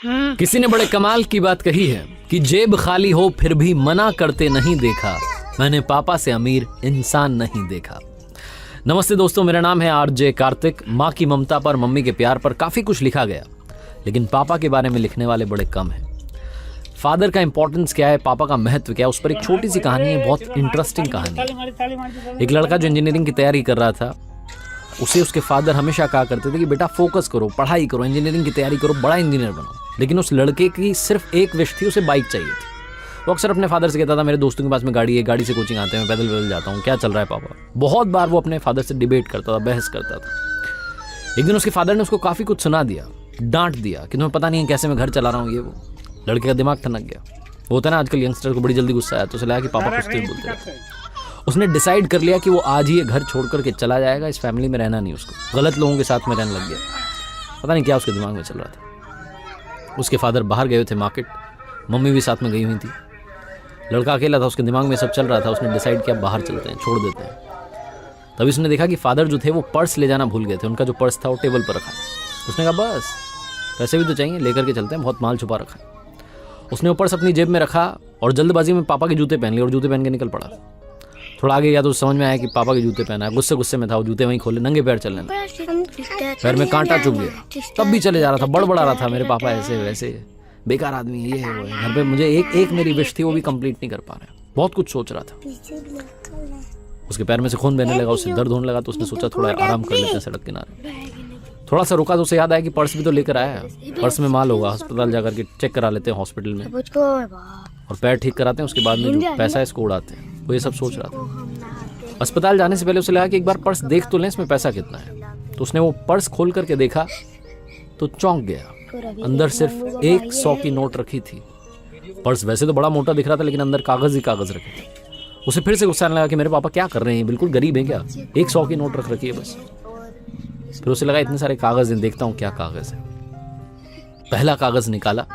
किसी ने बड़े कमाल की बात कही है कि जेब खाली हो फिर भी मना करते नहीं देखा, मैंने पापा से अमीर इंसान नहीं देखा। नमस्ते दोस्तों, मेरा नाम है आरजे कार्तिक। माँ की ममता पर, मम्मी के प्यार पर काफ़ी कुछ लिखा गया, लेकिन पापा के बारे में लिखने वाले बड़े कम हैं। फादर का इंपॉर्टेंस क्या है, पापा का महत्व क्या है, उस पर एक छोटी सी कहानी है, बहुत इंटरेस्टिंग कहानी है। एक लड़का जो इंजीनियरिंग की तैयारी कर रहा था, उसे उसके फादर हमेशा कहा करते थे कि बेटा फोकस करो, पढ़ाई करो, इंजीनियरिंग की तैयारी करो, बड़ा इंजीनियर बनो। लेकिन उस लड़के की सिर्फ एक विश थी, उसे बाइक चाहिए थी। वो अक्सर अपने फादर से कहता था, मेरे दोस्तों के पास में गाड़ी है, गाड़ी से कोचिंग आते हैं, मैं पैदल जाता हूँ, क्या चल रहा है पापा। बहुत बार वो अपने फादर से डिबेट करता था, बहस करता था। एक दिन उसके फादर ने उसको काफ़ी कुछ सुना दिया, डांट दिया कि तुम्हें पता नहीं है कैसे मैं घर चला रहा हूँ, ये वो। लड़के का दिमाग ठनक गया। होता है ना आजकल यंगस्टर को बड़ी जल्दी गुस्सा आया, तो उसे लगा कि पापा कुछ तो बोलते रहे। उसने डिसाइड कर लिया कि वो आज ही ये घर छोड़ करके चला जाएगा, इस फैमिली में रहना नहीं, उसको गलत लोगों के साथ में रहने लग गया। पता नहीं क्या उसके दिमाग में चल रहा था। उसके फादर बाहर गए थे मार्केट, मम्मी भी साथ में गई हुई थी। लड़का अकेला था, उसके दिमाग में सब चल रहा था। उसने डिसाइड किया बाहर चलते हैं, छोड़ देते हैं। तभी उसने देखा कि फादर जो थे वो पर्स ले जाना भूल गए थे। उनका जो पर्स था वो टेबल पर रखा। उसने कहा बस पैसे भी तो चाहिए, लेकर के चलते हैं, बहुत माल छुपा रखा है। उसने वो पर्स अपनी जेब में रखा और जल्दबाजी में पापा के जूते पहन लिए और जूते पहन के निकल पड़ा। थोड़ा आगे गया तो समझ में आया कि पापा के जूते पहना है। गुस्से में था, वो जूते वहीं खोले, नंगे पैर चलने लगा। पैर में कांटा चुभ गया, तब भी चले जा रहा था, बड़बड़ा रहा था, मेरे पापा ऐसे वैसे बेकार आदमी, ये है वो है। घर पे मुझे एक मेरी विश थी, वो भी कंप्लीट नहीं कर पा रहे। बहुत कुछ सोच रहा था। उसके पैर में से खून बहने लगा, उससे दर्द होने लगा, तो उसने सोचा थोड़ा आराम कर लेते हैं सड़क किनारे। थोड़ा सा रुका तो उसे याद आया कि पर्स भी तो लेकर आया है, पर्स में माल होगा, अस्पताल जाकर के चेक करा लेते हैं हॉस्पिटल में, और पैर ठीक कराते हैं, उसके बाद में जो पैसा है इसको उड़ाते हैं। वो ये सब सोच रहा था। अस्पताल जाने से पहले उसे लगा कि एक बार पर्स देख तो लें, इसमें पैसा कितना है। तो उसने वो पर्स खोल करके देखा तो चौंक गया। अंदर सिर्फ 100 की नोट रखी थी। पर्स वैसे तो बड़ा मोटा दिख रहा था, लेकिन अंदर कागज ही कागज रखे थे। उसे फिर से गुस्सा आने लगा कि मेरे पापा क्या कर रहे हैं, बिल्कुल गरीब है क्या, 100 की नोट रख रखी है बस। फिर उसे लगा इतने सारे कागज हैं, देखता हूँ क्या कागज है। पहला कागज निकाला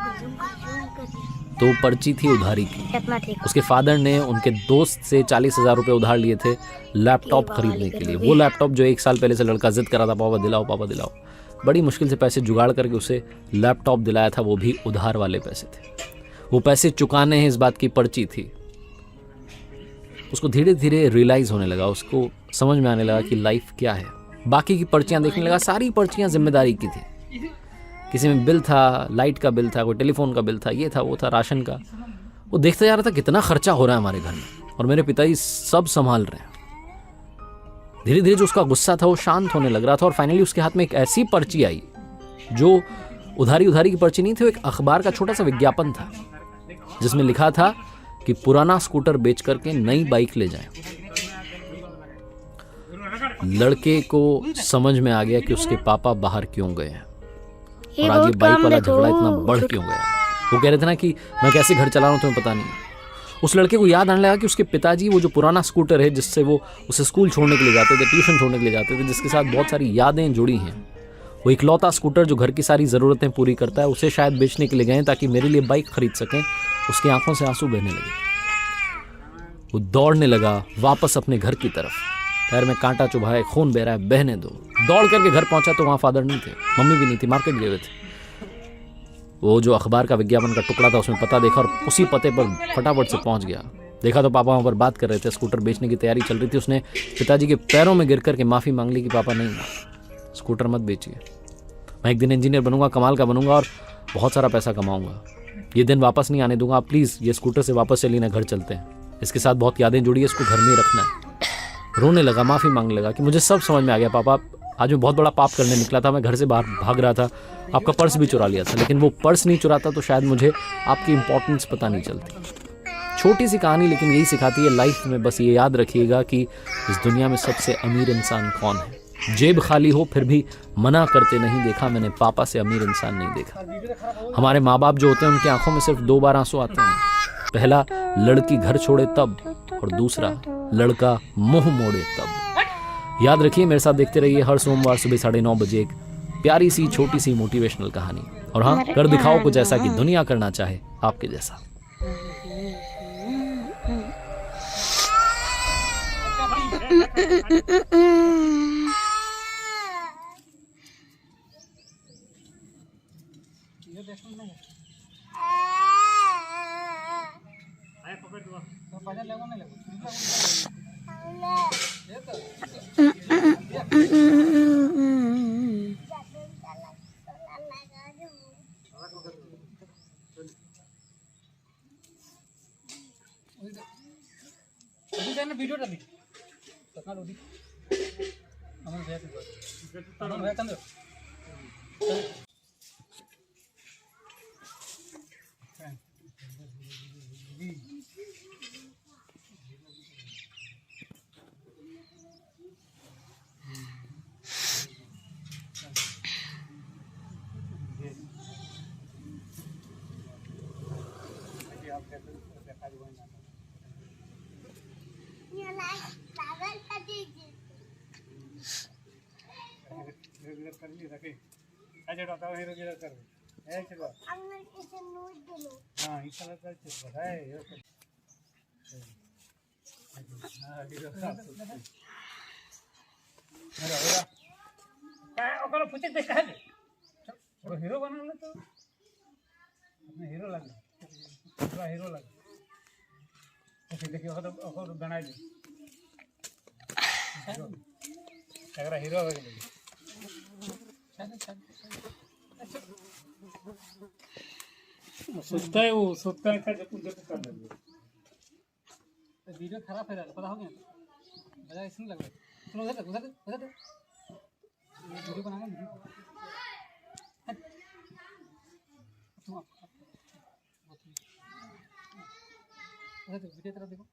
तो पर्ची थी उधारी की। उसके फादर ने उनके दोस्त से 40,000 रुपये उधार लिए थे लैपटॉप खरीदने के लिए। वो लैपटॉप जो 1 साल पहले से लड़का जिद कर रहा था, पापा दिलाओ पापा दिलाओ। बड़ी मुश्किल से पैसे जुगाड़ करके उसे लैपटॉप दिलाया था, वो भी उधार वाले पैसे थे। वो पैसे चुकाने हैं, इस बात की पर्ची थी। उसको धीरे धीरे रियलाइज होने लगा, उसको समझ में आने लगा कि लाइफ क्या है। बाकी की पर्चियाँ देखने लगा, सारी पर्चियाँ जिम्मेदारी की थी। किसी में बिल था, लाइट का बिल था, कोई टेलीफोन का बिल था, ये था वो था, राशन का। वो देखते जा रहा था कितना खर्चा हो रहा है हमारे घर में, और मेरे पिताजी सब संभाल रहे हैं। धीरे धीरे जो उसका गुस्सा था वो शांत होने लग रहा था, और फाइनली उसके हाथ में एक ऐसी पर्ची आई जो उधारी की पर्ची नहीं थी, वो एक अखबार का छोटा सा विज्ञापन था, जिसमें लिखा था कि पुराना स्कूटर बेच करके नई बाइक ले जाएं। लड़के को समझ में आ गया कि उसके पापा बाहर क्यों गए हैं, और आज ये बाइक वाला झगड़ा इतना बढ़ क्यों गया। वो कह रहे थे ना कि मैं कैसे घर चला रहा हूँ तुम्हें पता नहीं। उस लड़के को याद आने लगा कि उसके पिताजी वो जो पुराना स्कूटर है जिससे वो उसे स्कूल छोड़ने के लिए जाते थे, ट्यूशन छोड़ने के लिए जाते थे, जिसके साथ बहुत सारी यादें जुड़ी हैं, वो इकलौता स्कूटर जो घर की सारी ज़रूरतें पूरी करता है, उसे शायद बेचने के लिए गए ताकि मेरे लिए बाइक खरीद सकें। उसकी आंखों से आंसू बहने लगे। वो दौड़ने लगा वापस अपने घर की तरफ। पैर में कांटा चुभा है, खून बह रहा है, बहने दो। दौड़ करके घर पहुंचा तो वहाँ फादर नहीं थे, मम्मी भी नहीं थी, मार्केट गए हुए थे। वो जो अखबार का विज्ञापन का टुकड़ा था उसमें पता देखा, और उसी पते पर फटाफट से पहुंच गया। देखा तो पापा वहाँ पर बात कर रहे थे, स्कूटर बेचने की तैयारी चल रही थी। उसने पिताजी के पैरों में गिर करके माफ़ी मांग ली कि पापा नहीं, स्कूटर मत बेचिए, मैं एक दिन इंजीनियर बनूंगा, कमाल का बनूंगा, और बहुत सारा पैसा कमाऊंगा। ये दिन वापस नहीं आने दूंगा, आप प्लीज़ ये स्कूटर से वापस चलिए ना, घर चलते हैं, इसके साथ बहुत यादें जुड़ी है, इसको घर में ही रखना है। रोने लगा, माफ़ी मांगने लगा कि मुझे सब समझ में आ गया पापा, आज मैं बहुत बड़ा पाप करने निकला था, मैं घर से बाहर भाग रहा था, आपका पर्स भी चुरा लिया था, लेकिन वो पर्स नहीं चुराता तो शायद मुझे आपकी इंपॉर्टेंस पता नहीं चलती। छोटी सी कहानी, लेकिन यही सिखाती है लाइफ में। बस ये याद रखिएगा कि इस दुनिया में सबसे अमीर इंसान कौन है। जेब खाली हो फिर भी मना करते नहीं देखा, मैंने पापा से अमीर इंसान नहीं देखा। हमारे माँ बाप जो होते हैं उनकी आंखों में सिर्फ 2 बार आंसू आते हैं। पहला लड़की घर छोड़े तब, और दूसरा लड़का मुंह मोड़े तब। याद रखिए, मेरे साथ देखते रहिए हर सोमवार सुबह 9:30 बजे एक प्यारी सी छोटी सी मोटिवेशनल कहानी। और हाँ, कर दिखाओ कुछ ऐसा कि दुनिया करना चाहे आपके जैसा। ये देखो ना। आए पकड़ दो तो बाजार लेगो नहीं लेगो ये तो अभी जाना वीडियो डाली तो ना रोडी हमन भैया से हमन भैया चंद्र कर ली रखे अच्छा बताओ हीरो गिरा कर ए चलो हमने इसे नोट दिलो हां इस तरह का चीज है ये हां हीरो का मेरा होगा काय ओकरो पूछे दे काहे वो हीरो बनल तो अपने हीरो लगे पूरा हीरो लगे तो देखिए ओकरो बनाई दे अगर हीरो हो गए सोचता है वो सोचता है जब उधर कर लेंगे तो वीडियो खराब है पता हो गया बजा इसमें लग रहा है सुनो उधर वीडियो बनाना वीडियो वीडियो तरफ देखो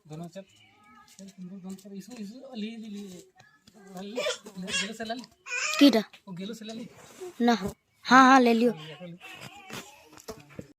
दोनों चल तुम दोनों चल इसको ले गेलो से ले कीटा वो गेलो से ले ना हाँ हाँ ले लियो